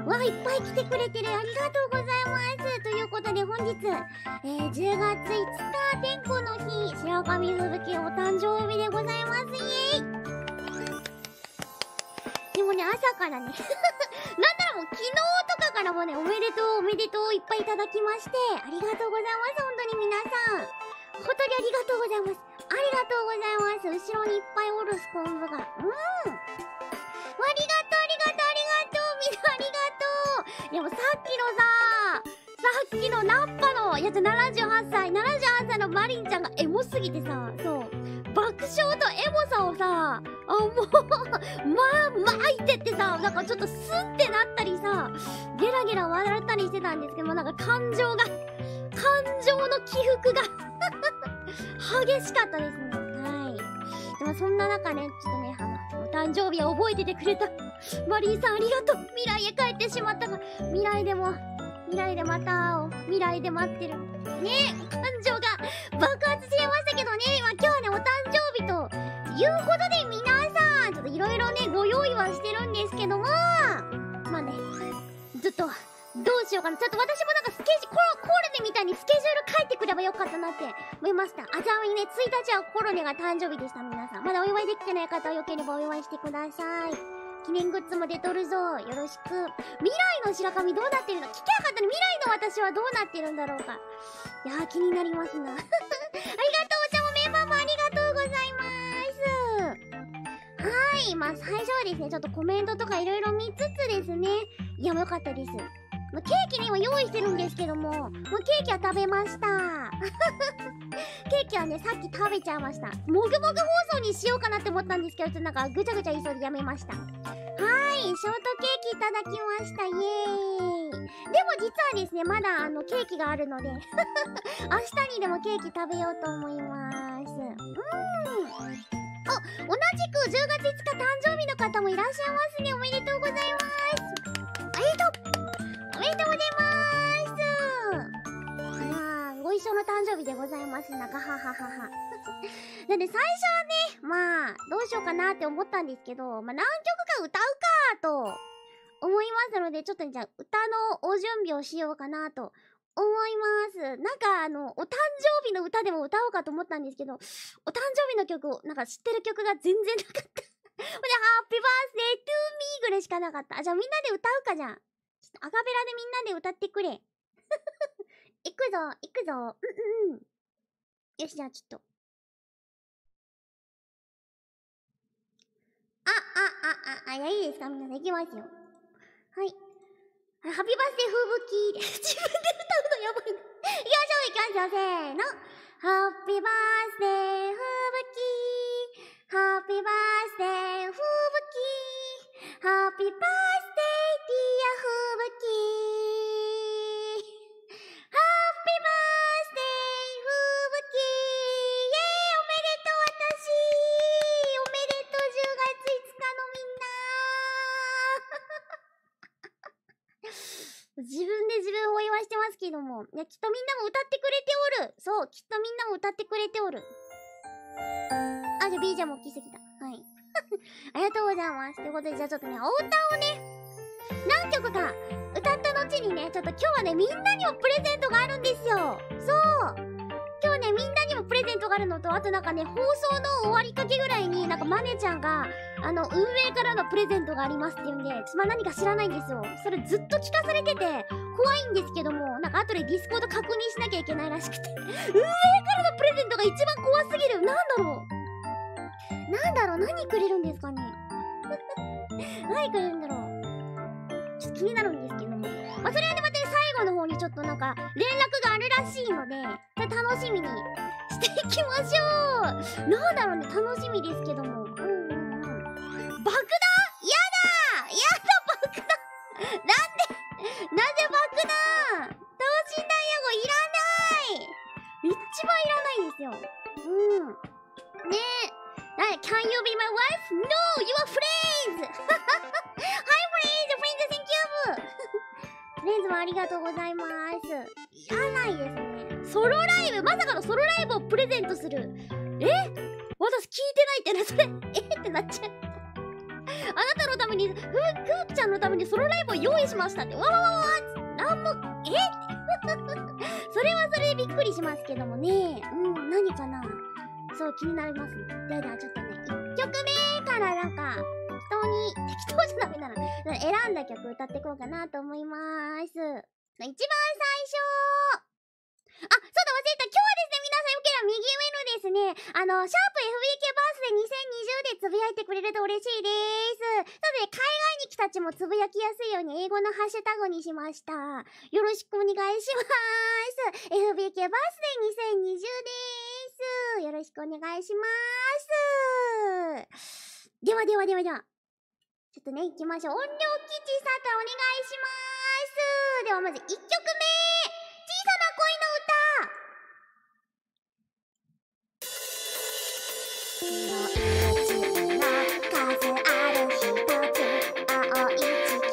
わあ、いっぱい来てくれてる。ありがとうございます。ということで本日、10月5日、天候の日、白神吹雪お誕生日でございます。イエイ。でもね、朝からね、なんならもう昨日とかからもね、おめでとうおめでとういっぱいいただきまして、ありがとうございます。本当に皆さん。本当にありがとうございます。ありがとうございます。後ろにいっぱいおるスコンブが。ありがとう、ありがとう、みんなありがとう。いやもうさっきのナッパのやつ78歳のマリンちゃんがエモすぎてさ、そう。爆笑とエモさをさ、もう、巻いてってさ、なんかちょっとスンってなったりさ、ゲラゲラ笑ったりしてたんですけども、なんか感情の起伏が激しかったですね。はい。でもそんな中ね、ちょっとね、お誕生日を覚えててくれたマリーさんありがとう。未来へ帰ってしまったが、未来でまた会おう。未来で待ってる。ねえ、感情が爆発しましたけどね、今日はね、お誕生日ということで皆さん、ちょっといろいろね、ご用意はしてるんですけども、まあね、ずっと、どうしようかな。ちょっと私もなんかコールネみたいにスケジュール書いてくればよかったなって思いました。ちなみにね、1日はコロネが誕生日でした、皆さん。まだお祝いできてない方はよければお祝いしてください。記念グッズも出とるぞ。よろしく。未来の白神どうなってるの？聞きゃよかったね。未来の私はどうなってるんだろうか。いやー、気になりますな。ありがとう、お茶もメンバーもありがとうございます。はい。まあ、最初はですね、ちょっとコメントとかいろいろ見つつですね。いや、もうよかったです。ケーキね、今用意してるんですけども、もうケーキは食べました。ケーキはね、さっき食べちゃいました。もぐもぐ放送にしようかなって思ったんですけど、ちょっとなんかぐちゃぐちゃ言いそうでやめました。はい、ショートケーキいただきました。イエーイ。でも実はですね、まだケーキがあるので、明日にでもケーキ食べようと思います。同じく10月5日誕生日の方もいらっしゃいますね。おめでとうございます。ありがとう。おめでとうございます。まあ、ご一緒の誕生日でございますな。ガハハハハ。なんで最初はね、まあ、どうしようかなって思ったんですけど、まあ何曲か歌うかと思いますので、ちょっとじゃあ歌のお準備をしようかなと思います。なんかお誕生日の歌でも歌おうかと思ったんですけど、お誕生日の曲、なんか知ってる曲が全然なかった。ほんで、ハッピーバースデートゥーミーぐらいしかなかった。じゃあみんなで歌うかじゃん。ちょっとアカペラでみんなで歌ってくれ。いくぞ、いくぞ。よし、じゃあちょっと。いや、いいですか皆さん、いきますよ。はい。ハッピーバースデー風吹き。自分で歌うのやばいな。いきましょう、いきますよ、せーの。ハッピーバースデー風吹き。ハッピーバースデー風吹き。ハッピーバースデーディア風吹き。ハッピーバースデー風吹き。イエーイ、おめでとう私。おめでとう10月5日のみんな。自分で自分をお祝いしてますけども、いや、きっとみんなも歌ってくれておる。そう、きっとみんなも歌ってくれておる。じゃあ BJ も大きすぎた。はい。ありがとうございます。ということで、じゃあちょっとね、お歌をね、何曲か歌った後にね、ちょっと今日はね、みんなにもプレゼントがあるんですよ。そう。今日ね、みんなにもプレゼントがあるのと、あとなんかね、放送の終わりかけぐらいに、なんかマネちゃんが、運営からのプレゼントがありますって言うんで、まあ、何か知らないんですよ。それずっと聞かされてて、怖いんですけども、なんか後でディスコード確認しなきゃいけないらしくて。運営からのプレゼントが一番怖すぎる。何くれるんですかね。何くれるんだろう。ちょっと気になるんですけども。まあ、それはね、また最後の方にちょっとなんか、連絡があるらしいので、楽しみにしていきましょう。なんだろうね、楽しみですけども。爆弾？やだ爆弾なぜ爆弾？等身大ヤゴいらない。一番いらないですよ。ねえ。Can you be my wife? No, you are friends! Hi friends! Thank you! フレンズもありがとうございます。いらないですね。ソロライブ、まさかのソロライブをプレゼントする。私聞いてないってな、それ。ってなっちゃう。あなたのために、クーちゃんのためにソロライブを用意しましたって。わわわわなんも、それはそれでびっくりしますけどもね。何かな。そう、気になりますね。ではちょっとね、1曲目からなんか、適当じゃダメだな。選んだ曲歌っていこうかなと思います。一番最初。そうだ、忘れた。今日はですね、皆さんよければ右上のですね、シャープ FBK バースデー2020でつぶやいてくれると嬉しいです。なので、海外に来たちもつぶやきやすいように英語のハッシュタグにしました。よろしくお願いします。FBK バースデー2020です。よろしくお願いします。では。ちょっとね、行きましょう。音量基地さんからお願いします。ではまず1曲目。小さな恋の歌。数ある一つ青い地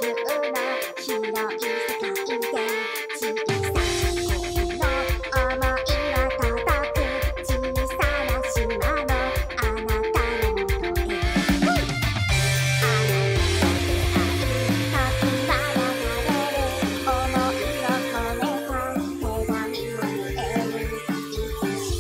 球の広い世界で小さな恋の想いは届く小さな島のあなたのもとへあなたと出会い時は流れる想いを込めた手紙も見えるいつし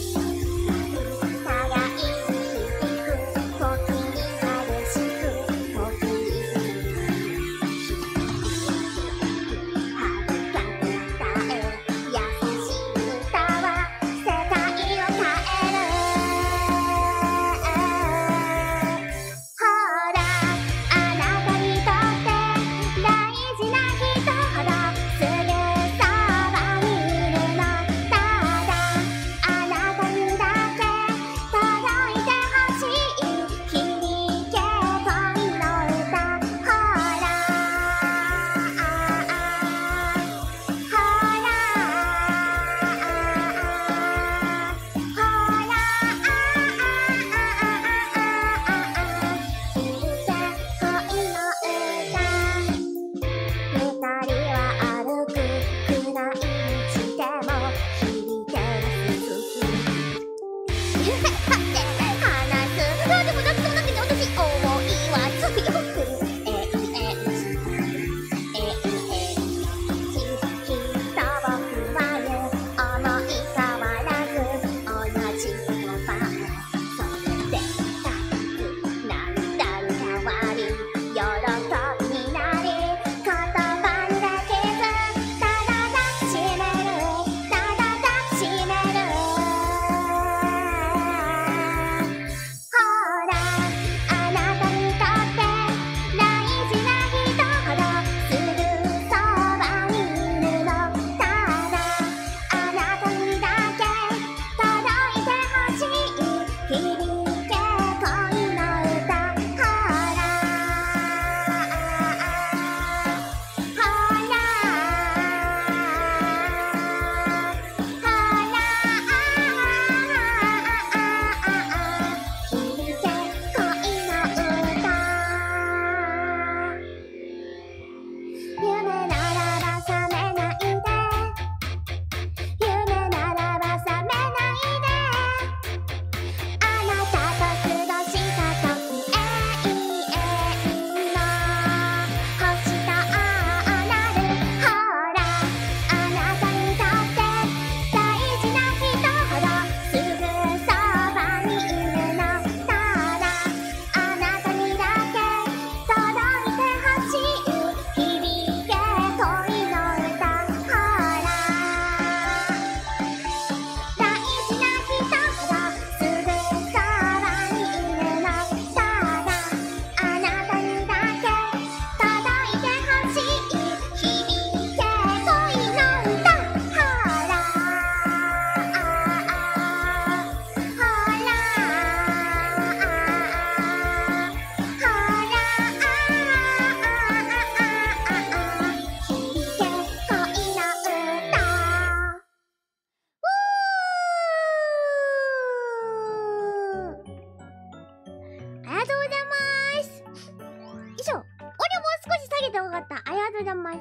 互い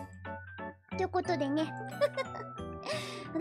ということでね。私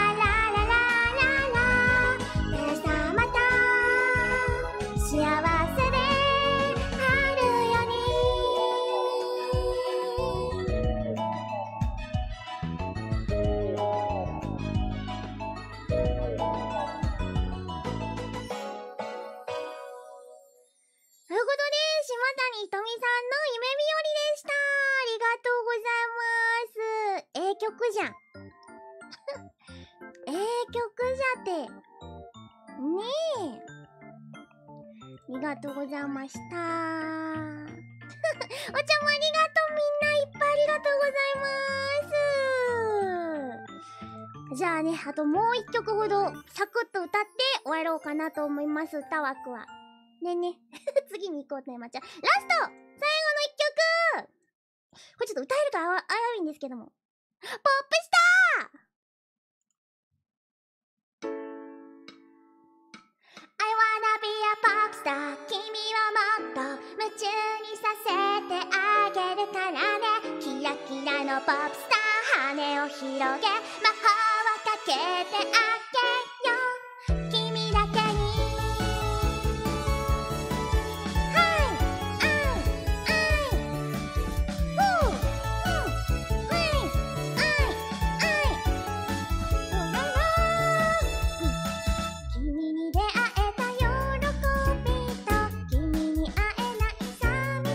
ララララ皆さんまた幸せであるように。ということで、島谷ひとみさんの夢日和でした。ありがとうございます。ええ曲じゃん。ええ曲って。ねえ。ありがとうございました。お茶もありがとう。みんないっぱいありがとうございます。じゃあね、あともう一曲ほどサクッと歌って終わろうかなと思います、歌枠は。ねね。次に行こうとね、まちゃん。ラスト最後の一曲これちょっと歌えるか危ういんですけども。ポップスター I wanna be a pop star 君をもっと夢中にさせてあげるからねキラキラのポップスター羽を広げ魔法をかけてあげよう君だけに君に出会えた喜びと君に会えない寂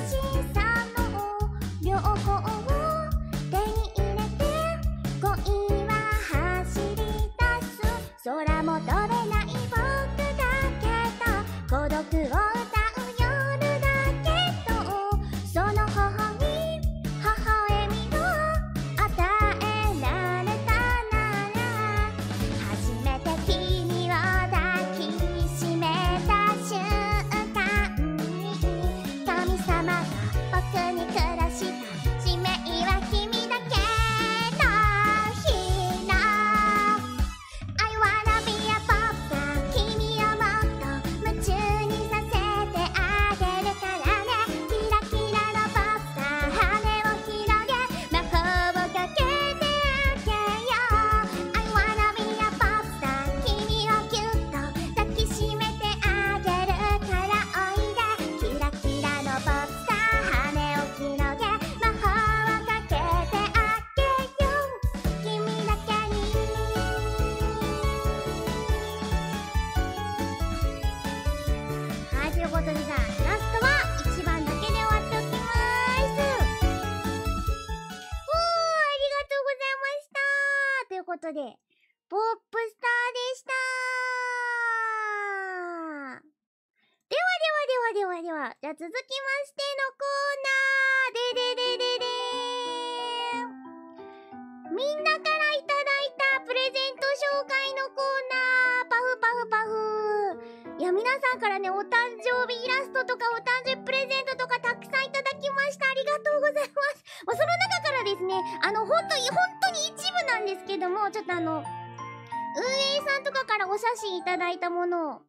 しさの両方を手に入れて恋は走り出す空も飛べない僕だけど孤独を歌う夜だけどその頬に微笑みを与えられたなら初めて君を抱きしめた瞬間に神様が僕に下した使命は君だけの日の I wanna be a pop star 君をもっと夢中にさせてあげるからねキラキラのポップスター羽を広げ魔法をかけてあげよう I wanna be a pop star 君をぎゅっと抱きしめてあげるからおいでキラキラのポップスター羽を広げ魔法をかけてあげよう君だけにはい、ということでさ、ラストは1番だけで終わっておきまーす。ありがとうございましたということで、ポップスターでした。では、じゃあ続きましてのコーナーみんなからいただいたプレゼント紹介のコーナーパフいや、皆さんからね、お誕生日イラストとかお誕生日プレゼントとかたくさんいただきました。ありがとうございます。その中からですね、本当に一部なんですけども、ちょっと運営さんとかからお写真いただいたものを、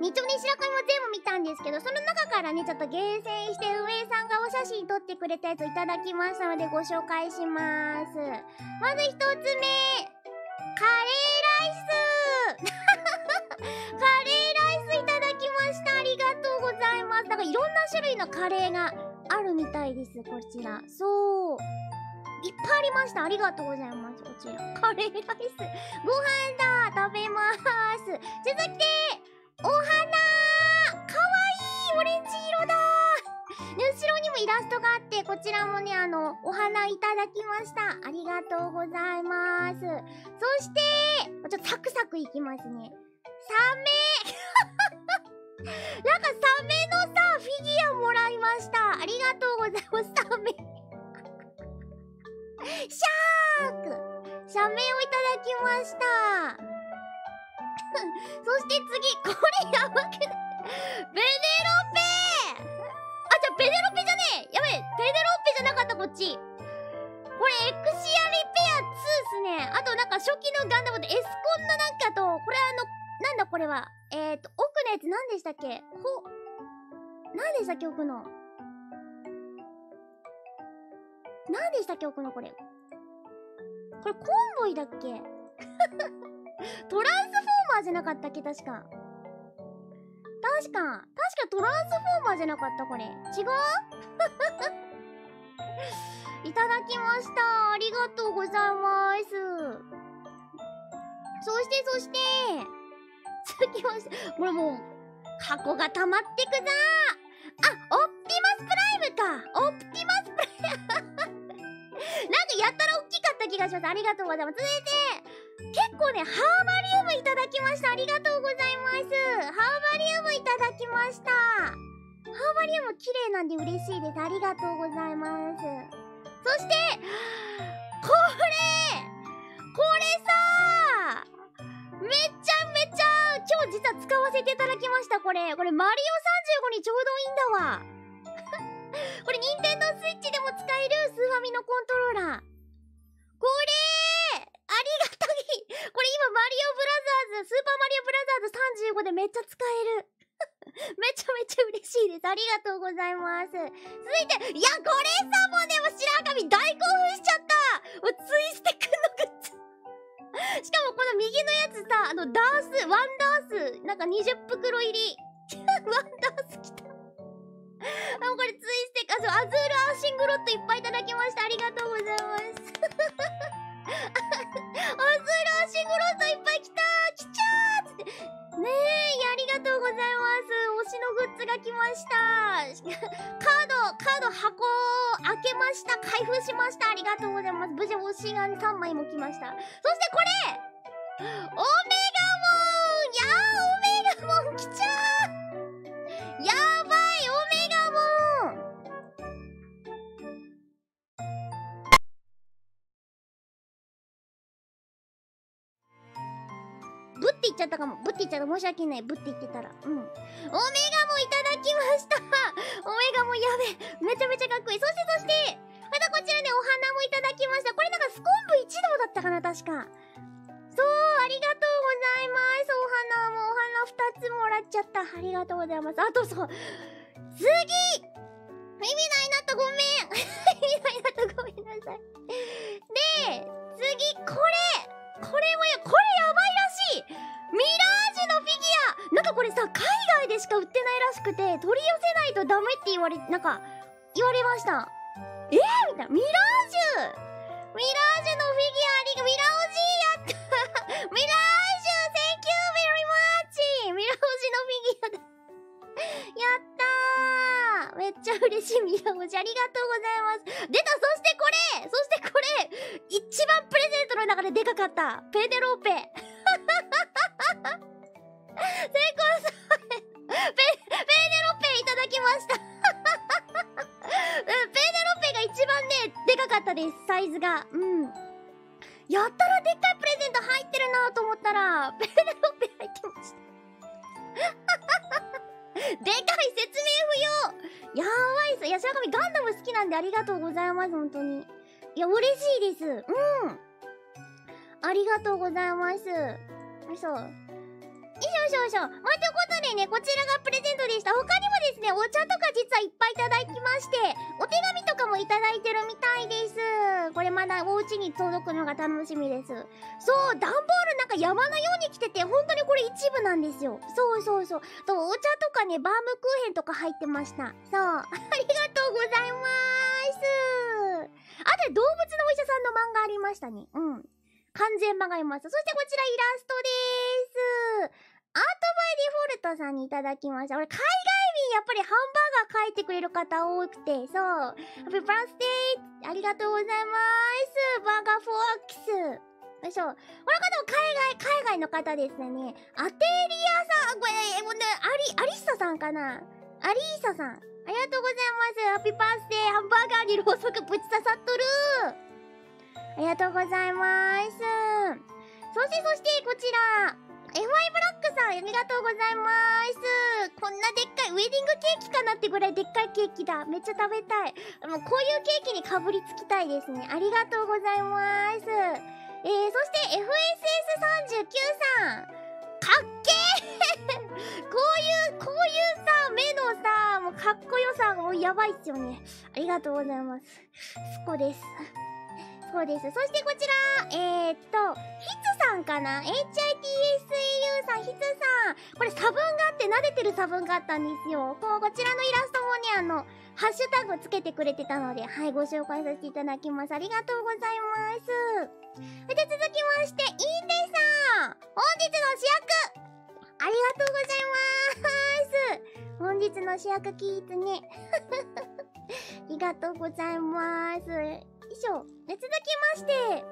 ニチョネ白神も全部見たんですけど、その中からね、ちょっと厳選して運営さんがお写真撮ってくれたやついただきましたのでご紹介します。まず一つ目、カレーライスカレーライスいただきました。ありがとうございます。なんかいろんな種類のカレーがあるみたいです、こちら。そう。いっぱいありました。ありがとうございます。こちら。カレーライス。ご飯だ。食べまーす。続いて、お花かわいいオレンジ色だで、後ろにもイラストがあって、こちらもね、お花いただきました。ありがとうございます。そして、ちょっとサクサクいきますね。サメなんかサメのさ、フィギュアもらいました。ありがとうございます。サメシャークサメをいただきましたそして次、これやばくないベネロペじゃ、ベネロペじゃねえやべえ、ベネロペじゃなかった、こっち。これ、エクシアリペア2っすね。あと、なんか、初期のガンダムでエスコンのなんかと、これなんだこれは。奥のやつ何でしたっけ何でしたっけ奥の。何でしたっけ奥のこれ。これ、コンボイだっけトランスフォーマーじゃなかったっけ確か。確かトランスフォーマーじゃなかったこれ。違ういただきました。ありがとうございます。そして、続きまして、これもう、箱が溜まってくなあ、オプティマスプライムか。オプティマスプライムなんかやったら大きかった気がします。ありがとうございます。続いて、構ね、ハーバリウムいただきました。ありがとうございます。ハーバリウムいただきました。ハーバリウム綺麗なんで嬉しいです。ありがとうございます。そして、これさめちゃめちゃ今日実は使わせていただきました。これマリオ35にちょうどいいんだわ。これ任天堂スイッチでも使えるスーファミのコントローラー。これありがたい。これ今マリオブラザーズ、スーパーマリオブラザーズ35でめっちゃ使える。めちゃめちゃ嬉しいです。ありがとうございます。続いて、いや、これさ、もうね、白神大興奮しちゃった。もうツイステくんのグッズ。しかもこの右のやつさ、ワンダース、なんか20袋入り。ワンダースきた。これツイステアズールアーシングロットいっぱいいただきました。ありがとうございます。アズールアーシングロットいっぱい来たー、来ちゃーつってねえ、いや、ありがとうございます。推しのグッズが来ました。カード箱開けました。開封しました。ありがとうございます。無事推しが3枚も来ました。そしてこれオメガモン、いやー、オメガモン来ちゃー、やばい、オメガモン。ぶって言っちゃったかも。ぶって言っちゃった。申し訳ない。ぶって言ってたら。オメガモンいただきました。オメガモンやべえ。めちゃめちゃかっこいい。そしてまたこちらね、お花もいただきました。これなんかスコンブ一同だったかな、確か。そう、ありがとうございます。お花も、お花2つもらっちゃった。ありがとうございます。あとそう、次意味ないなったごめん。意味ないなったごめんなさい。で、次、これもや、これやばいらしい。ミラージュのフィギュア。なんかこれさ、海外でしか売ってないらしくて、取り寄せないとダメって言われました。みたいな。ミラージュのフィギュアミラオジーやったミラージュ Thank you very much ミラオジのフィギュアだやったー、めっちゃ嬉しい。ミラオジありがとうございます。出た。そしてこれ一番プレゼントの中ででかかったペネローペ成功さペネロペいただきましたペネロペが一番ねでかかったです、サイズが。やったらでっかいプレゼント入ってるなと思ったらペネロペ入ってましたでかい、説明不要。やばいっす。いや、白神ガンダム好きなんでありがとうございます、本当に。いや、嬉しいです。ありがとうございます。そう。ということでね、こちらがプレゼントでした。他にもですね、お茶とか実はいっぱいいただきまして、お手紙とかもいただいてるみたいです。これまだお家に届くのが楽しみです。そう、段ボールなんか山のように来てて、本当にこれ一部なんですよ。そう。と、お茶とかね、バームクーヘンとか入ってました。そう。ありがとうございます。あとで動物のお医者さんの漫画ありましたね。完全版があります。そしてこちらイラストでーす。アートバイデフォルトさんにいただきました。俺、海外便やっぱりハンバーガー書いてくれる方多くて、そう。ハッピーバースデーありがとうございます。バーガーフォークス。よいしょ。この方も海外の方ですね。アテリアさん、これ、もうね、アリッサさんかな、アリーサさん。ありがとうございます。ハッピーバースデーハンバーガーにろうそくぶち刺さっとるありがとうございます。そしてこちら、FI ブラックさん、ありがとうございます。こんなでっかい、ウェディングケーキかなってぐらいでっかいケーキだ。めっちゃ食べたい。もうこういうケーキにかぶりつきたいですね。ありがとうございます。そして FSS39 さん。かっけーこういうさ、目のさ、もうかっこよさがもうやばいっすよね。ありがとうございます。そこです。そうです。そしてこちら、ヒツさんかな ?HITSAU さん、ヒツさん。これ差分があって、撫でてる差分があったんですよ。こちらのイラストもね、ハッシュタグつけてくれてたので、はい、ご紹介させていただきます。ありがとうございます。で、続きまして、インテさん。本日の主役ありがとうございます。本日の主役キーツね。りがとうございます。よいしょ。で、続きまして、よ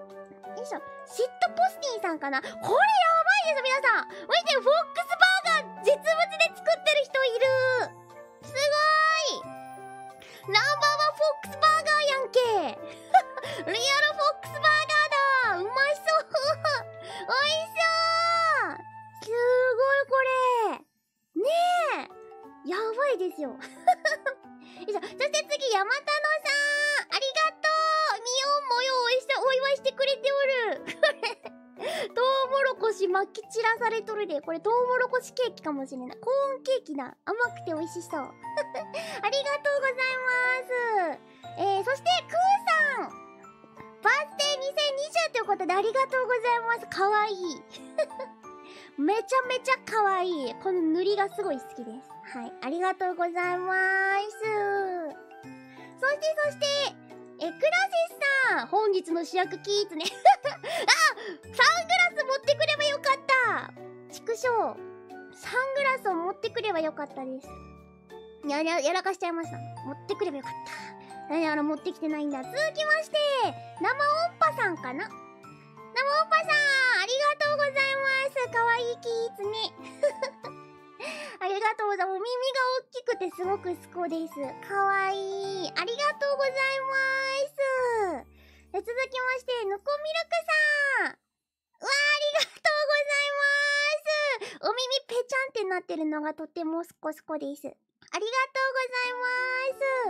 いしょ。シットポスティンさんかな。これやばいです、皆さん。マジでフォックスバーガー実物で作ってる人いる。すごーい。ナンバーワンフォックスバーガーやんけ。リアルフォックスバーガーだ。うまそう。おいしそう。すごいこれ。ねえ。やばいですよ。よいしょ。そして次、山田野さん。ありがとう。みおんもよお祝いしてくれておる。これ、トウモロコシ巻き散らされとるで。これトウモロコシケーキかもしれない。コーンケーキだ。甘くて美味しそう。ありがとうございます。そして、クーさん。バースデー2020ということでありがとうございます。かわいい。めちゃめちゃかわいい。この塗りがすごい好きです。はい。ありがとうございます。そして、クラセスさん。本日の主役キーツね。あ、サングラス持ってくればよかった。畜生。サングラスを持ってくればよかったです。やらかしちゃいました。持ってくればよかった。持ってきてないんだ。続きまして、生音波さんかな。生音波さん、ありがとうございます。かわいいキーツね。ありがとうございます。お耳が大きくてすごく好きです。かわいい。ありがとうございます。続きまして、ぬこミルクさん。ありがとうございます。お耳ぺちゃんってなってるのがとてもスコスコです。ありがとうござい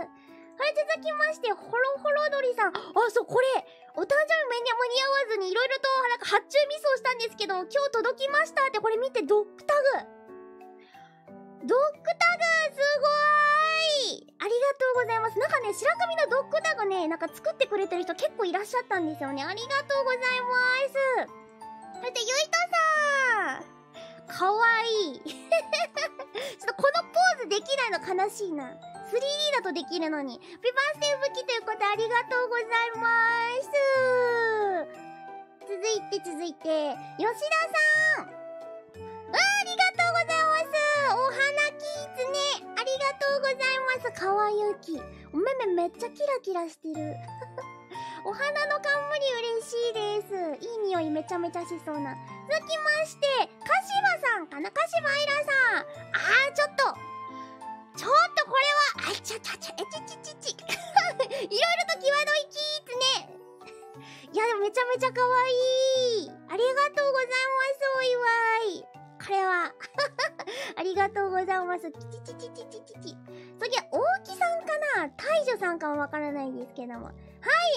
ます。はい、続きまして、ホロホロ鳥さん。あ、そう、これ、お誕生日間に合わずにいろいろと、発注ミスをしたんですけど、今日届きましたって、これ見て、ドッグタグ。ドッグタグ、すごーい。ありがとうございます。なんかね、白神のドッグタグね、作ってくれてる人結構いらっしゃったんですよね。ありがとうございます。そして、ゆいとさん。かわいい。ちょっとこのポーズできないの悲しいな。3D だとできるのに。ビバースデー武器ということでありがとうございます。続いて、吉田さん。ありがとうございます。お花キーツね。ありがとうございます。かわゆき。お目目めっちゃキラキラしてる。お花の冠嬉しいです。いい匂いめちゃめちゃしそうな。続きまして、かしばさんかな。かしばいらさん。ちょっとこれは、いろいろと際どいキーツね。いや、でもめちゃめちゃかわいい。ありがとうございます、お祝い。これは、ありがとうございます。次は、大木さんかな。大女さんかはわからないんですけども。は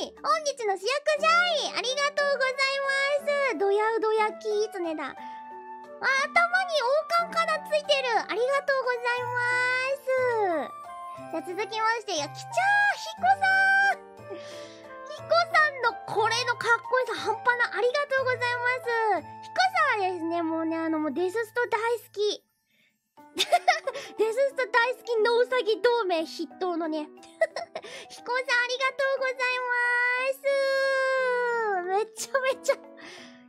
い、本日の主役じゃい。ありがとうございます。ドヤドヤキーツねだ。頭に王冠からついてる。ありがとうございます。じゃあ続きまして、ひこさん。ひこさんのこれのかっこよさ半端な。ありがとうございます。ひこさんはですね、もうね、もうデススト大好き。デススト大好きのうさぎ同盟筆頭のね。ひこさんありがとうございます。めちゃめちゃ。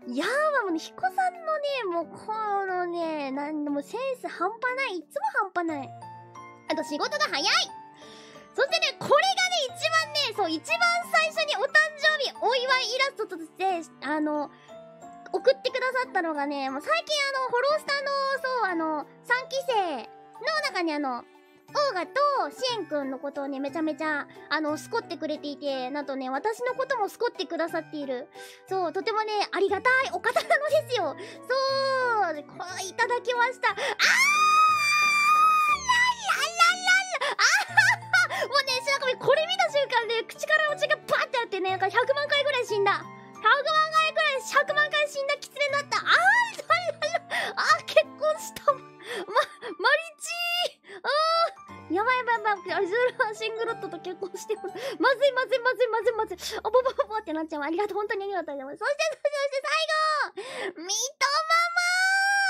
いやー、もうね、ひこさんのね、もうこのね、もうセンス半端ない。いつも半端ない。あと仕事が早い。そしてね、これがね、一番最初にお誕生日お祝いイラストとして、送ってくださったのがね、もう最近ホロスタの、3期生の中にオーガとシエンくんのことをね、めちゃめちゃ、スコってくれていて、なんとね、私のこともスコってくださっている。そう、とてもね、ありがたいお方なのですよ。そう、いただきました。もうね、白神これ見た瞬間ね、口からお血がバーってあってね、100万回ぐらい死んだ。100万回死んだキツネになった。結婚した。マリチー。やばい。アズーラシングロットと結婚してる。まずい。ボボってなっちゃう。ありがとう、本当にありがとうございます。そして最後ミトママ。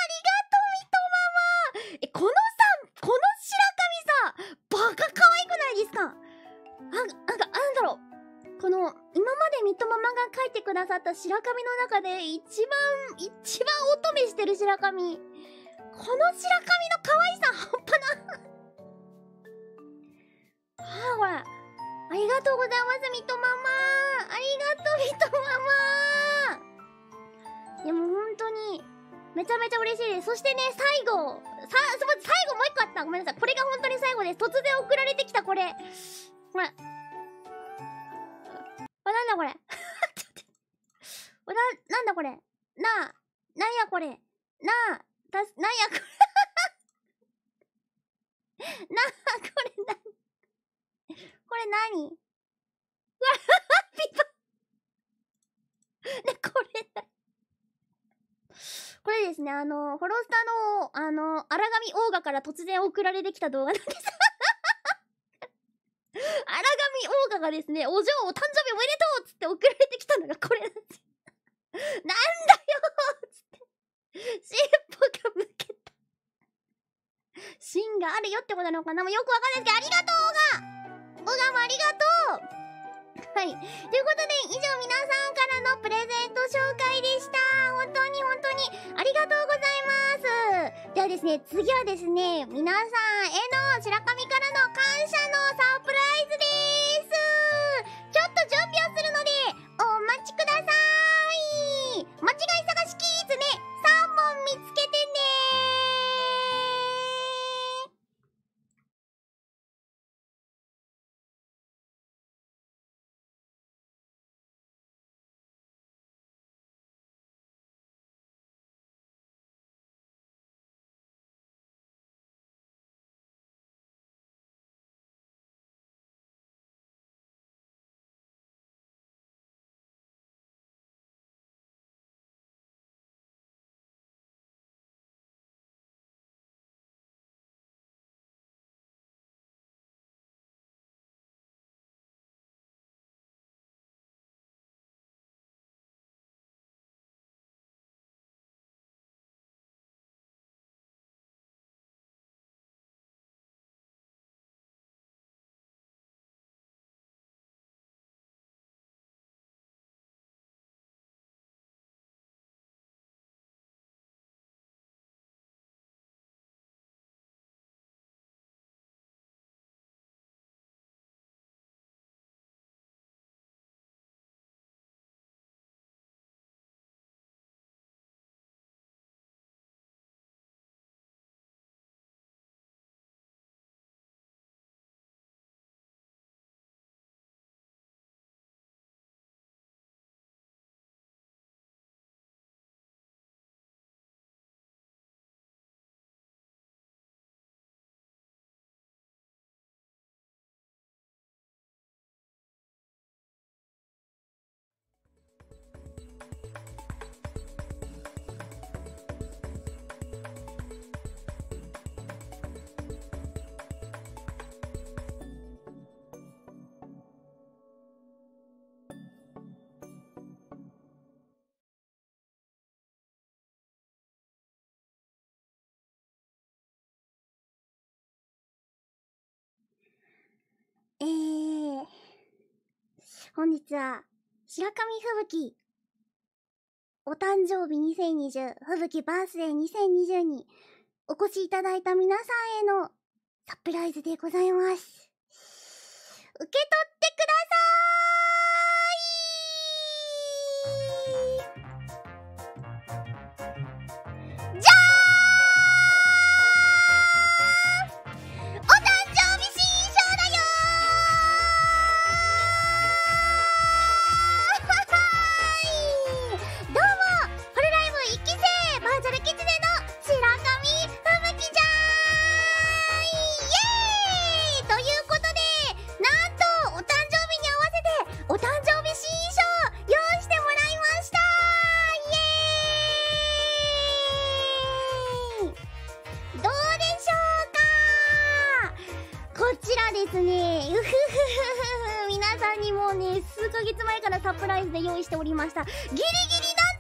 ありがとう、ミトママ。この白神さ、バカ可愛くないですか？なんだろう。この、今までミトママが描いてくださった白神の中で一番乙女してる白神。この白神の可愛さ半端な。ほら。ありがとうございます、ミトママ。ありがとう、ミトママ。いや、もう本当に、めちゃめちゃ嬉しいです。そしてね、最後もう一個あった。ごめんなさい。これが本当に最後です。突然送られてきた、これ。これ。なんだこれ。なんだこれ。なんやこれ。なんやこれ。これ何ピパね、これですね、ホロスタの、荒神オーガから突然送られてきた動画なんです。荒神オーガがですね、お嬢お誕生日おめでとうっつって送られてきたのがこれなんです。なんだよーっつって。尻尾がむけた。芯があるよってことなのかな、もうよくわかんないですけど、ありがとうオーガもありがとう。はい。ということで、以上皆さんからのプレゼント紹介でした。本当にありがとうございます。ではですね、次はですね、皆さんへの白神からの感謝のサプライズです。ちょっと準備をするので、お待ちください。間違い探しキーズね、3問見つけてね。本日は、白神吹雪、お誕生日2020、吹雪バースデー2020にお越しいただいた皆さんへのサプライズでございます。受け取ってください。じゃーん、お誕生日新章だよー。どうも、ホロライブ1期生バーチャルキツネの白神吹雪じゃーい。イエーイということで、なんとお誕生日に合わせてお誕生日新衣装用意してもらいました。イエーイ。どうでしょうか。こちらですね、うふふふふ、皆さんにもうね、数ヶ月前からサプライズで用意しておりました。ギリギリなん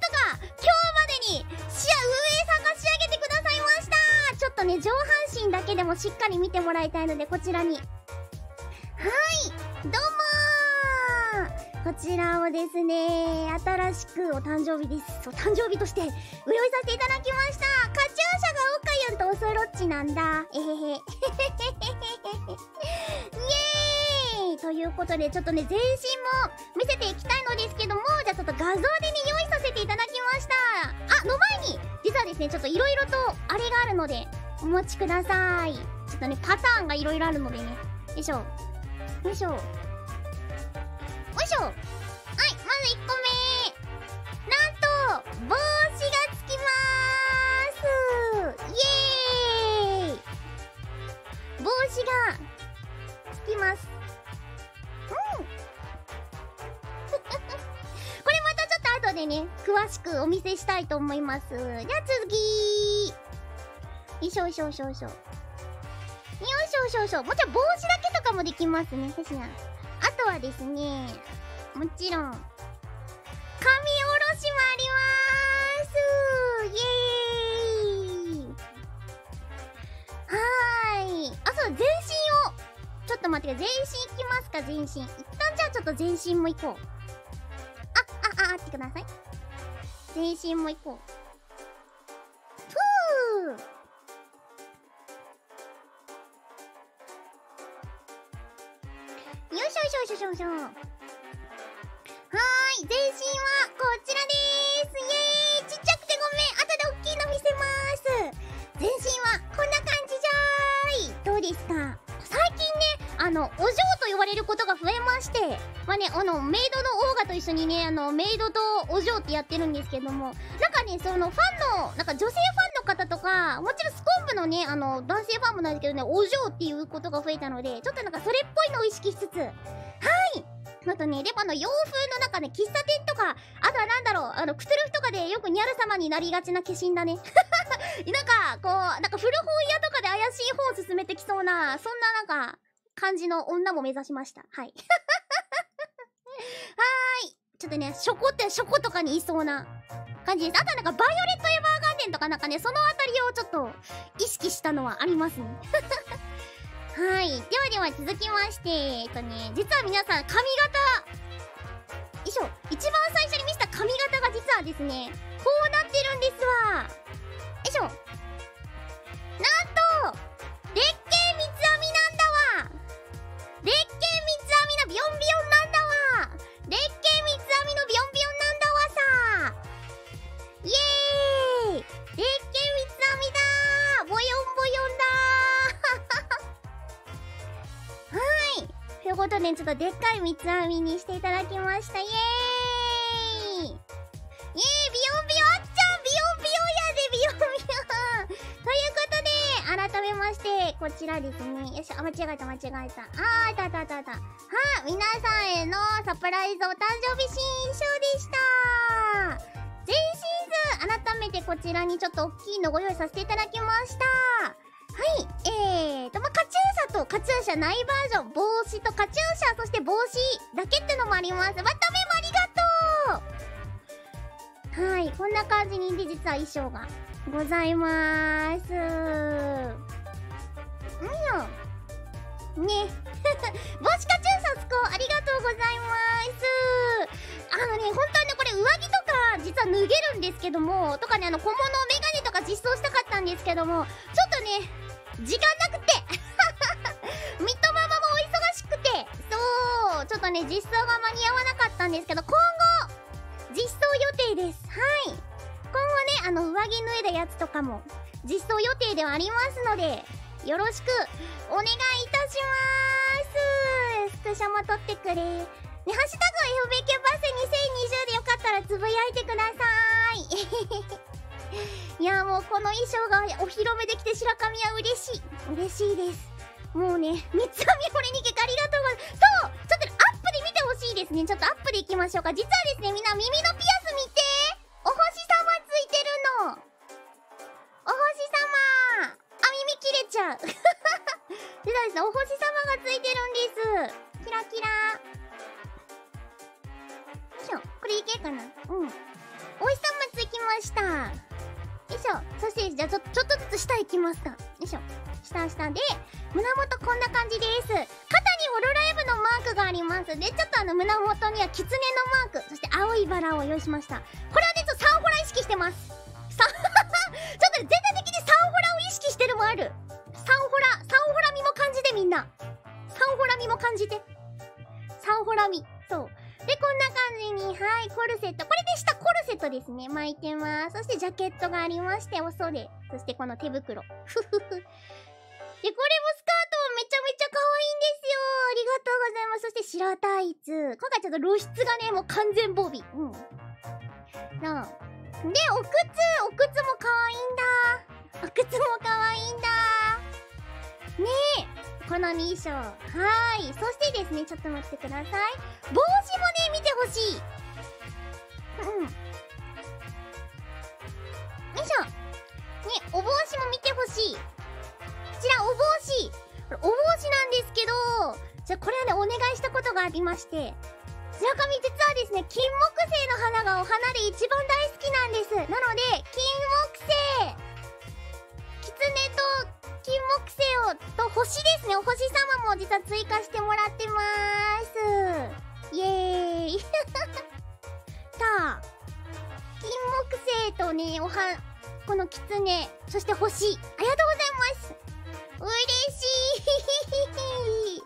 とか今日までに運営さんが仕上げてくださいました。ちょっとね、上半身だけでもしっかり見てもらいたいので、こちらに、はい、どうもー、こちらをですね、新しくお誕生日です。お誕生日としてご用意させていただきました。カチューシャがオカユンとオソロッチなんだ。えへへ。イエーイ。い、ということで、ちょっとね、全身も見せていきたいのですけども、じゃあちょっと画像でね、用意させていただきました。の前に、実はですね、ちょっといろいろと、あれがあるので、お待ちください。ちょっとね、パターンがいろいろあるのでね。よいしょ。よいしょ。よいしょ。はい、まず1個目。なんと、帽子がつきまーす。イエーイ。帽子がつきます。これまたちょっと後でね、詳しくお見せしたいと思います。じゃあ次。よいしょよいしょよいしょよいしょ。よいしょよいしょよいしょ。もちろん帽子だけとかもできますね。確かに。あとはですね、もちろん、髪下ろしもありまーす。イエーイ。はーい。そう、全身を、ちょっと待って、全身いきますか、全身。一旦じゃあちょっと全身も行こう。ってください。全身も行こう。ふー。よいしょよいしょよいしょよいしょ。はーい、全身はこちらでーす。イエーイ。ちっちゃくてごめん。後で大きいの見せまーす。全身はこんな感じじゃーい。どうですか？最近ね、お嬢と呼ばれることが増えまして、まあね、メイドのオーガと一緒にね、メイドとお嬢ってやってるんですけども、なんかね、そのファンの、なんか女性ファンの方とか、もちろんスコンブのね、男性ファンもなんですけどね、お嬢っていうことが増えたので、ちょっとなんかそれっぽいのを意識しつつ、はい。あとね、でも洋風のなんかね、喫茶店とか、あとはなんだろう、クトゥルフとかでよくニャル様になりがちな化身だね。なんか、こう、なんか古本屋とかで怪しい本を進めてきそうな、そんななんか、感じの女も目指しました。はい。はーい。ちょっとね、ショコとかにいそうな感じです。あとはなんか、バイオレット・エヴァーガーデンとかなんかね、そのあたりをちょっと意識したのはありますね。はい。では続きまして、実は皆さん、髪型、よいしょ。一番最初に見せた髪型が実はですね、こうなってるんですわ。よいしょ。なんと、でっけえ三つ編みなんだわ。でっけえ三つ編みのビヨンビヨンなんだわ。でっけえ三つ編みのビヨンビヨンなんだわさ。イエーイ。でっけえ三つ編みだー。ボヨンボヨンだー。はい。ということで、ちょっとでっかい三つ編みにしていただきました。イエーイ。イエーイ、ビヨンビヨン、あっちゃん、ビヨンビヨンやで、ビヨンビヨン。ということで、改めまして、こちらですね。よいしょ、間違えた。あった。はい、皆さんへのサプライズお誕生日新衣装でした。全身図、改めてこちらにちょっと大きいのご用意させていただきました。はい、カチューシャとカチューシャないバージョン、帽子とカチューシャ、そして帽子だけってのもあります。まためもありがとう。はい、こんな感じにで実は衣装がございまーす。ね。帽子カチューシャスコありがとうございます。本当はね、これ上着とか実は脱げるんですけども、とかね、小物メガネとか実装したかったんですけども、ちょっとね、時間なくてミッドママもお忙しくて、そう、ちょっとね、実装が間に合わなかったんですけど、今後、実装予定です。はい。今後ね、上着脱いだやつとかも、実装予定ではありますので、よろしくお願いいたしまーす。スクショも撮ってくれ。ね、ハッシュタグは FBK バス2020でよかったらつぶやいてください。いや、もうこの衣装がお披露目できて白髪は嬉しい。嬉しいです。もうね、三つ編みこれにけありがとうございます。そう、ちょっとね、アップで見てほしいですね。ちょっとアップでいきましょうか。実はですね、みんな耳のピアス見て。お星様ついてるの。お星様。耳切れちゃう。実はですね、お星様がついてるんです。キラキラ。よいしょ。これいけるかな？お星様つきました。よいしょ。そして、じゃあちょっとずつ下行きますか。よいしょ。下で、胸元こんな感じです。肩にホロライブのマークがあります。で、ちょっと胸元にはキツネのマーク、そして青いバラを用意しました。これはね、ちょっとサンホラ意識してます。ちょっとね、全体的にサンホラを意識してるもある。サンホラ味も感じてみんな。サンホラ味も感じて。サンホラミ。そう。で、こんな感じに、はい、コルセット。これで下コルセットですね。巻いてます。そしてジャケットがありまして、お袖。そしてこの手袋。ふふふ。で、これもスカートめちゃめちゃ可愛いんですよ。ありがとうございます。そして白タイツ。今回ちょっと露出がね、もう完全防備。うん。なあ。で、お靴も可愛いんだ。お靴も可愛いんだ。ねえ。この2色。はーい。そしてですね、ちょっと待ってください。帽子もね、見てほしい。うん。よいしょ。ね、お帽子も見てほしい。こちら、お帽子。お帽子なんですけど、これはね、お願いしたことがありまして、白神実はですね、金木犀の花がお花で一番大好きなんです。なので、金木犀、狐と金木犀を、と星ですね、お星様も実は追加してもらってまーす。イエーイ。さあ、金木犀とね、この狐、そして星、ありがとうございます。嬉しい。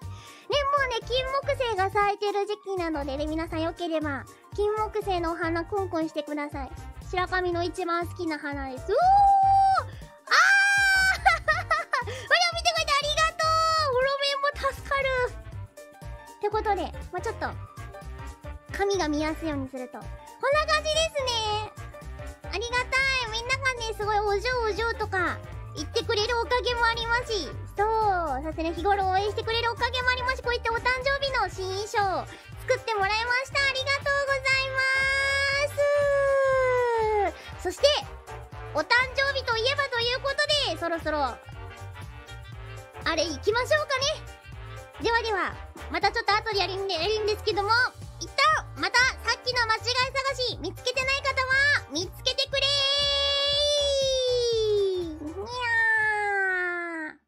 ね、もうね、金木犀が咲いてる時期なのでね、皆さんよければ、金木犀のお花クンクンしてください。白神の一番好きな花です。ほら、見てくれてありがとう。フロメンも助かる。ってことで、ちょっと、髪が見やすいようにすると。こんな感じですね。ありがたい。みんながね、すごいお嬢とか、言ってくれるおかげもありますし、そう、そしてね、日頃応援してくれるおかげもありますし、こういったお誕生日の新衣装、作ってもらいました。ありがとうございます。そして、お誕生日といえばということで、そろそろ、あれ行きましょうかね。ではでは、またちょっと後でやるんですけども、一旦、またさっきの間違い探し、見つけてない方は、見つけてくれー。にゃー。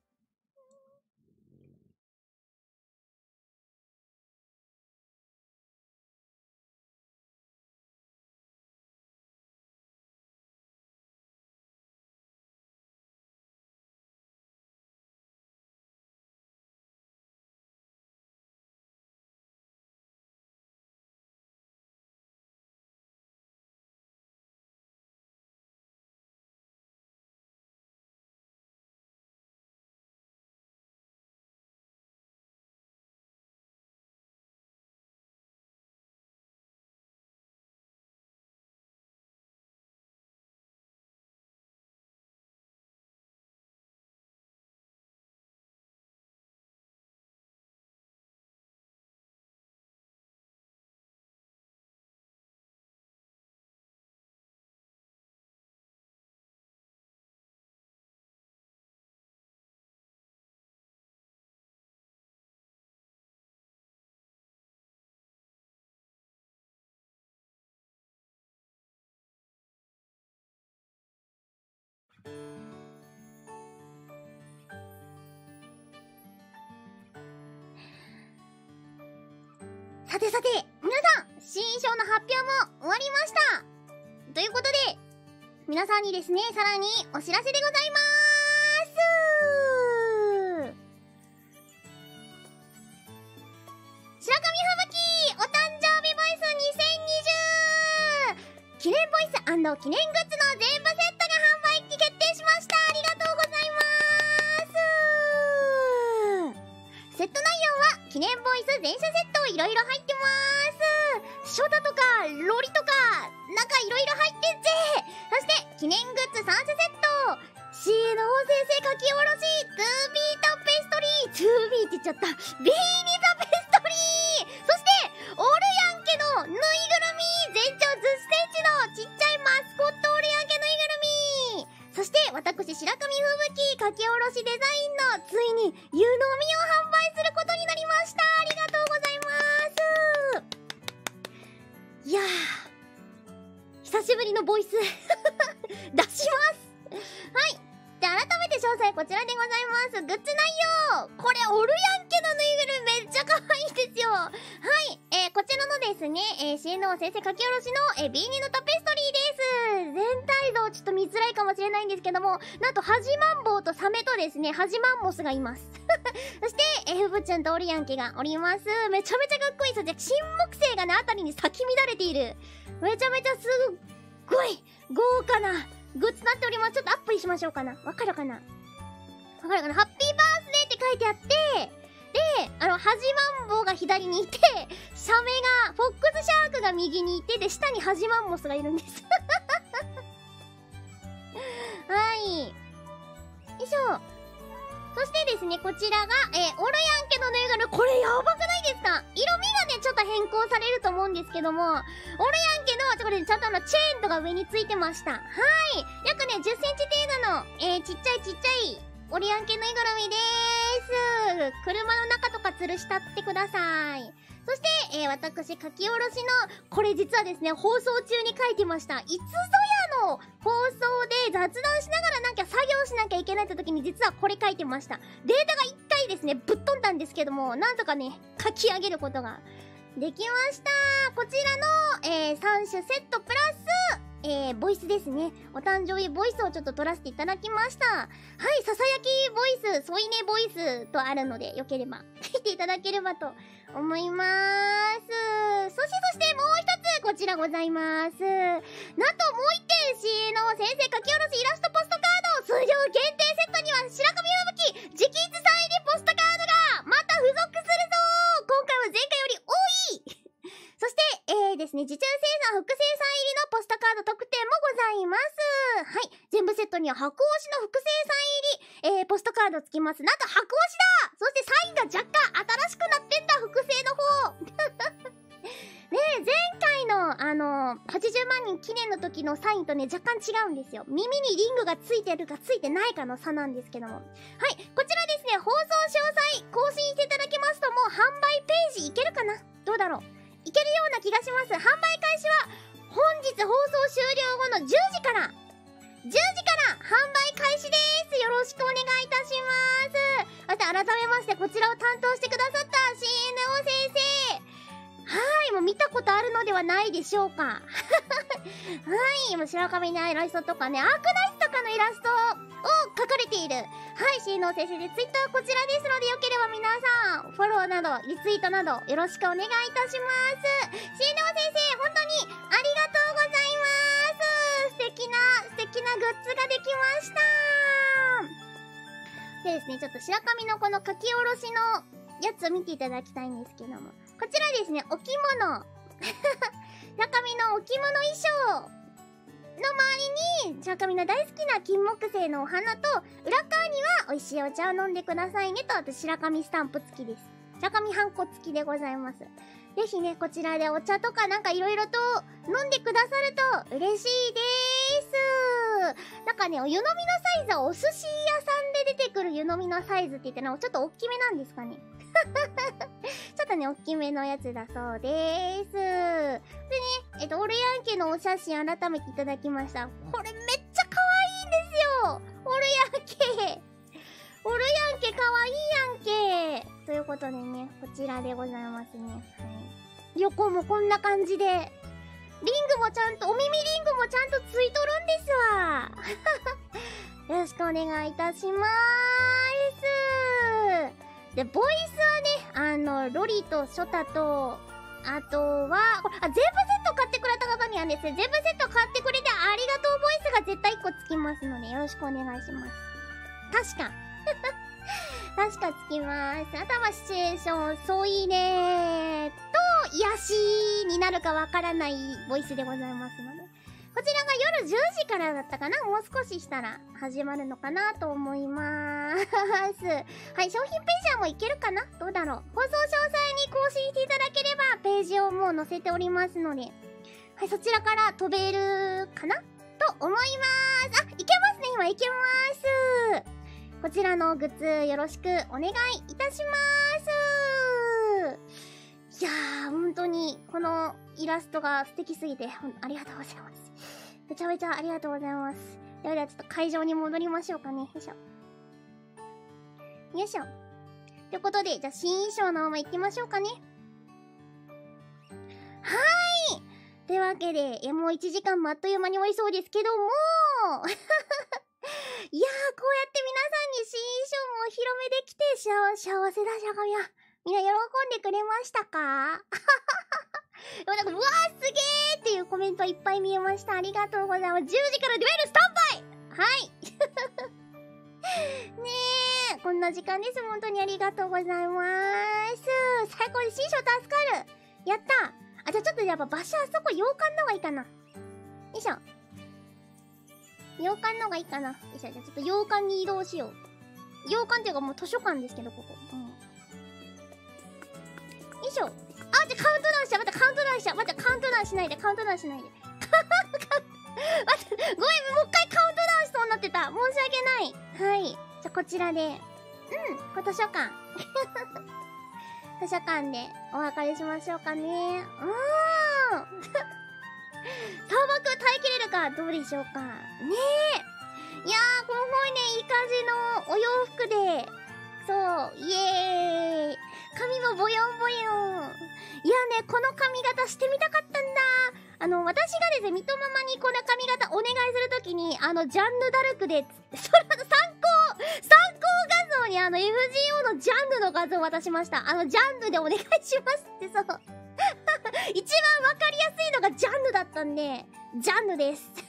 さてさて、皆さん、新衣装の発表も終わりました。ということで、皆さんにですね、さらにお知らせでございまーす。白神吹雪お誕生日ボイス2020記念ボイス&記念グッズの全部セットが販売に決定しました。ありがとうございます。セット内容は記念ボイス全社セットいろいろ入ってます。ショタとかロリとかなんかいろいろ入ってんぜ。そして記念グッズ3社セット CNO 先生書き下ろし 2B タペストリー 2B って言っちゃった B にザペストリー。そしてオルヤン家のぬいぐるみ全長10センチのちっちゃいマスコットオルヤン家ぬいぐるみ。そして私白神吹雪書き下ろしデザインのついに湯飲みを販売することになりました。ありがとうございます。いやー、久しぶりのボイス出します。はい。で、改めて詳細こちらでございます。グッズ内容、これオルヤン家のぬいぐるみめっちゃ可愛いですよ。はい。こちらのですね、CNO 先生書き下ろしの、B2 のタペストリーです。全体像ちょっと見づらいかもしれないんですけども、なんとハジマンボウとサメとですね、ハジマンモスがいます。そして、ふぶちゃんとオリアンケがおります。めちゃめちゃかっこいい。そして新木星がね、あたりに咲き乱れている。めちゃめちゃすっごい豪華なグッズになっております。ちょっとアップにしましょうかな。わかるかな？ハッピーバースデーって書いてあって、で、ハジマンボウが左にいて、サメが、フォックスシャークが右にいて、で、下にハジマンモスがいるんです。はい。よいしょ。そしてですね、こちらが、オルヤンケのぬいぐるみ、これやばくないですか？色味がね、ちょっと変更されると思うんですけども、オルヤンケの、これちゃんとチェーンとか上についてました。はい。約ね、10センチ程度の、ちっちゃい、オルヤンケぬいぐるみでーす。車の中とか吊るしたってください。そして、私、書き下ろしの、これ実はですね、放送中に書いてました。いつぞやの放送で雑談しながらなんか作業しなきゃいけないって時に実はこれ書いてました。データが1回ですね、ぶっ飛んだんですけども、なんとかね、書き上げることができました。こちらの、3種セットプラス、ボイスですね。お誕生日ボイスをちょっと撮らせていただきました。はい、ささやきボイス、添い寝ボイスとあるので、よければ、聞いていただければと思いまーす。そしてもう一つ、こちらございます。なんともう一点、CA の先生書き下ろしイラストポストカード、数量限定セットには白神吹雪、直筆サイン入りポストカードが、また付属するぞー。今回は前回より多いそして、ですね、受注生産複製サイン入りのポストカード特典もございます。はい。全部セットには白押しの複製サイン入り、ポストカードつきます。なんと白押しだ。そしてサインが若干新しくなってんだ、複製の方。ねえ、前回の、80万人記念の時のサインとね、若干違うんですよ。耳にリングがついてるかついてないかの差なんですけども。はい。こちらですね、放送詳細更新していただきますと、もう販売ページいけるかな？どうだろう？いけるような気がします。販売開始は本日放送終了後の10時から販売開始です。よろしくお願いいたします。そして改めましてこちらを担当してくださった CNO 先生。はい、もう見たことあるのではないでしょうか。はい、もう白髪のイラストとかね、アークナイツとかのイラストを描かれている。はい、CNO 先生で Twitter はこちらですので、よければ皆さん、フォローなど、リツイートなど、よろしくお願いいたします。CNO 先生、本当にありがとうございます。素敵なグッズができました。でですね、ちょっと白髪のこの書き下ろしのやつを見ていただきたいんですけども、こちらですね、お着物。白髪のお着物衣装の周りに、白髪の大好きな金木犀のお花と、裏側には美味しいお茶を飲んでくださいねと、あと白髪スタンプ付きです。白髪ハンコ付きでございます。ぜひね、こちらでお茶とかなんかいろいろと飲んでくださると嬉しいでーす。なんかね、湯飲みのサイズはお寿司屋さんで出てくる湯飲みのサイズって言ってね、ちょっと大きめなんですかね。ちょっとね、大きめのやつだそうでーす。でね、オルヤンケのお写真改めていただきました。これめっちゃ可愛いんですよ。オルヤンケ。オルヤンケ可愛いやんけ。ということでね、こちらでございますね。はい。横もこんな感じで。リングもちゃんと、お耳リングもちゃんとついとるんですわ。よろしくお願いいたしまーす。で、ボイスはね、ロリとショタと、あとは、これ、全部セット買ってくれた方にはですね、全部セット買ってくれてありがとうボイスが絶対1個つきますので、よろしくお願いします。確か。確かつきます。あとはシチュエーション、添い寝と癒しになるかわからないボイスでございますので。こちらが夜10時からだったかな？もう少ししたら始まるのかなと思いまーす。はい、商品ページはもういけるかな？どうだろう？放送詳細に更新していただければページをもう載せておりますので、はい、そちらから飛べるかなと思いまーす。あ、いけますね、今いけまーす。こちらのグッズよろしくお願いいたしまーす。いやー、本当にこのイラストが素敵すぎてありがとうございます。めちゃめちゃありがとうございます。ではちょっと会場に戻りましょうかね。よいしょ。よいしょ。ということで、じゃあ新衣装のまま行きましょうかね。はーい。というわけで、もう1時間もあっという間に終わりそうですけどもいやー、こうやって皆さんに新衣装もお披露目できて、幸せだ、しゃがみは。みんな喜んでくれましたか？でもなんか、うわー、すげーっていうコメントいっぱい見えました。ありがとうございます。10時からデュエルスタンバイ！はい。ねえ、こんな時間です。本当にありがとうございます。最高に新衣装助かる。やった。あ、じゃあちょっとやっぱ場所あそこ洋館の方がいいかな。よいしょ。洋館の方がいいかな。よいしょ。じゃあちょっと洋館に移動しよう。洋館っていうかもう図書館ですけど、ここ。うん。よいしょ。あ、じゃあカウントダウンしちゃう。待って、カウントダウンしちゃう。待って、カウントダウンしないで、カウントダウンしないで。待って、ごめん、もう一回カウントダウンしそうになってた。申し訳ない。はい。じゃあこちらで。うん、これ図書館。図書館でお別れしましょうかね。砂漠耐えきれるかどうでしょうかねえ。いやー、この方ね、いい感じのお洋服で、そう、イエーイ。髪もボヨンボヨン。いやね、この髪型してみたかったんだ。私がですね、ミトママにこの髪型お願いするときに、ジャンヌダルクで、参考画像にFGO のジャンヌの画像を渡しました。ジャンヌでお願いしますって、そう。一番わかりやすいのがジャンヌだったんで、ジャンヌです。は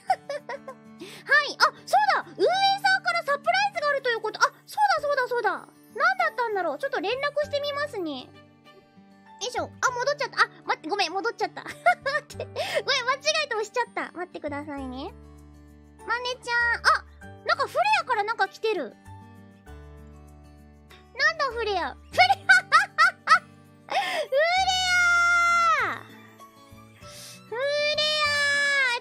い。あ、そうだ、運営さんからサプライズがあるということ。あ、そうだ。なんだったんだろう。ちょっと連絡してみますね。よいしょ。あ、戻っちゃった。あ、待って、ごめん、戻っちゃった。待って。ごめん、間違えて押しちゃった。待ってくださいね。マネちゃん。あ、なんかフレアからなんか来てる。なんだフレア。フレア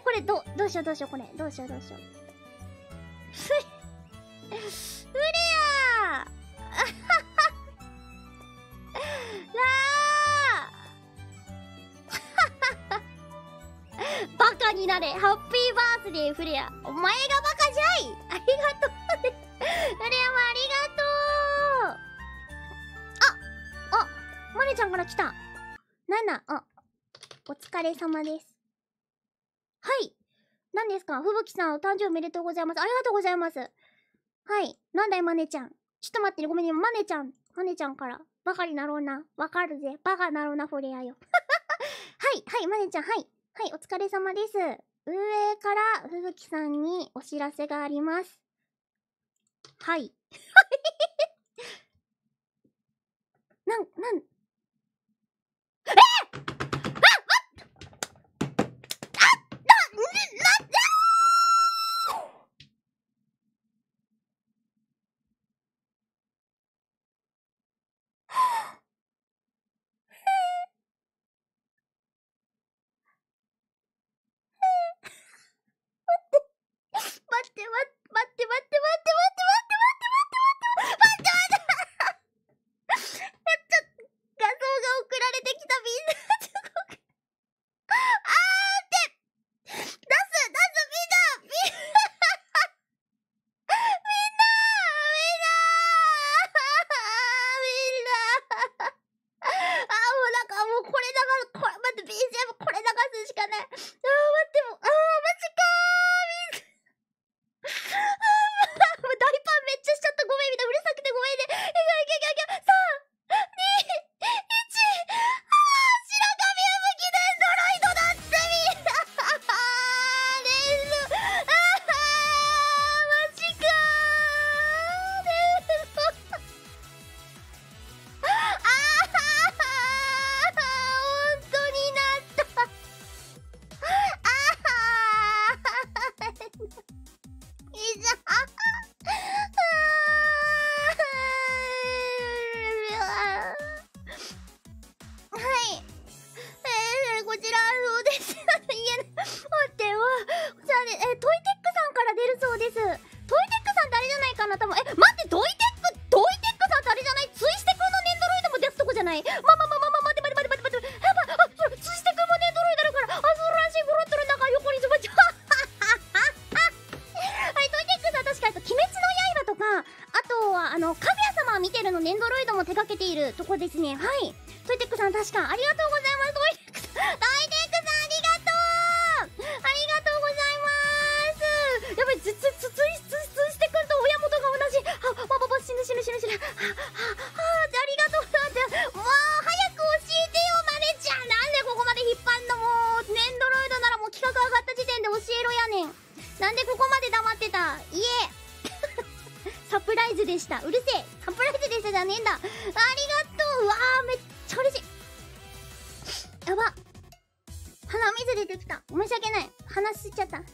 これどうしようこれ。どうしよう。フレアバカになれ。ハッピーバースデーフレア。お前がバカじゃい。ありがとう。フレアもありがとう。あ、マネちゃんから来た。なんだ、お疲れ様です。はい。何ですか？ふぶきさん、お誕生日おめでとうございます。ありがとうございます。はい。なんだい、マネちゃん。ちょっと待ってね、ごめんね。マネちゃんから。バカになろうな。わかるぜ。バカなろうな、フレアよ。はい、マネちゃん、はい、お疲れ様です。運営から、ふぶきさんにお知らせがあります。はい。画像が送られてきたみんな。とこですね。はい。トイテックさん確かありがとうございます。トイテックさんありがとう。ありがとうございます。やっぱりツイしてくんとなんでここまで黙ってた？いえサプライズでした。うるせえ、サプライズでしたじゃねえんだ。ありがとう。うわー、めっちゃ嬉しい。やば、鼻水出てきた。申し訳ない、鼻吸っちゃったやっ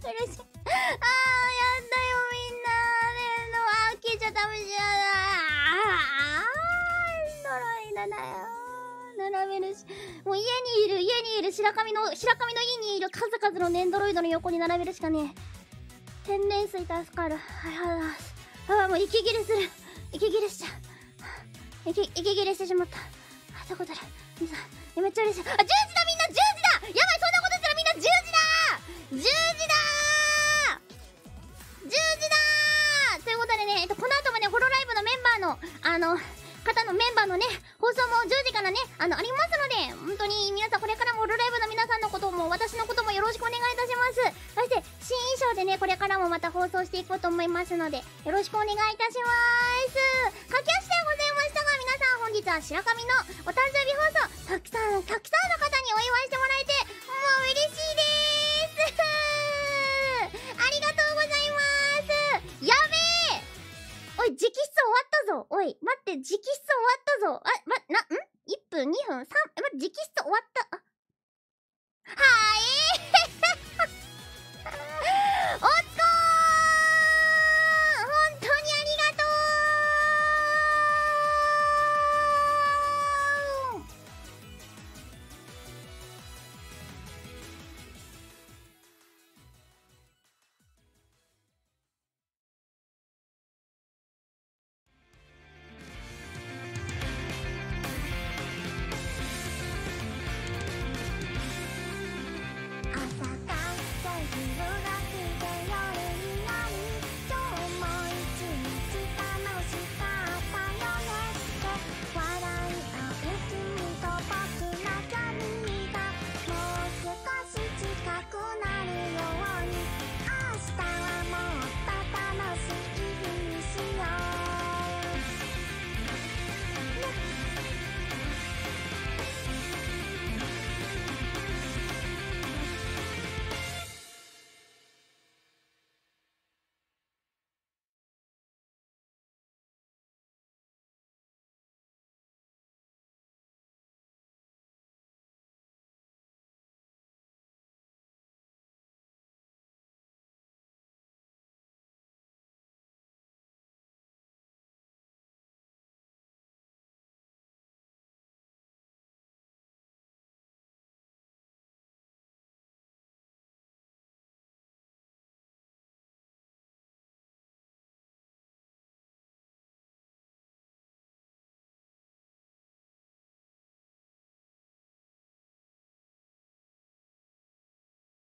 た、嬉しい。あー、やったよみんな。消えちゃダメじゃん。呪いだなよ。並べるし、もう家にいる白神の家にいる数々のネンドロイドの横に並べるしかねえ。天然水助かる。ああ、もう息切れする。息切れしちゃう。息切れしてしまった。ということで、皆さん、めっちゃ嬉しい。あ、10時だ、みんな10時だ。やばい、そんなことしたらみんな10時だ。10時だー。10時だー。ということでね、この後もね、ホロライブのメンバーの、メンバーのね、放送も10時からね、ありますので、本当に皆さんこれからもホロライブの皆さんのことも、私のこともよろしくお願いいたします。そして、新衣装でね、これからもまた放送していこうと思いますので、よろしくお願いいたします。駆け足でございましたが、皆さん本日は白神のお誕生日放送、たくさんの方にお祝いしてもらえて、もう嬉しいでーす。ありがとうございます。やべえ、おい、直筆終わったぞ。おい、待って、直筆終わったぞ。1分、2分、3、直筆終わった。はーいおつこー、本当にありがとう。朝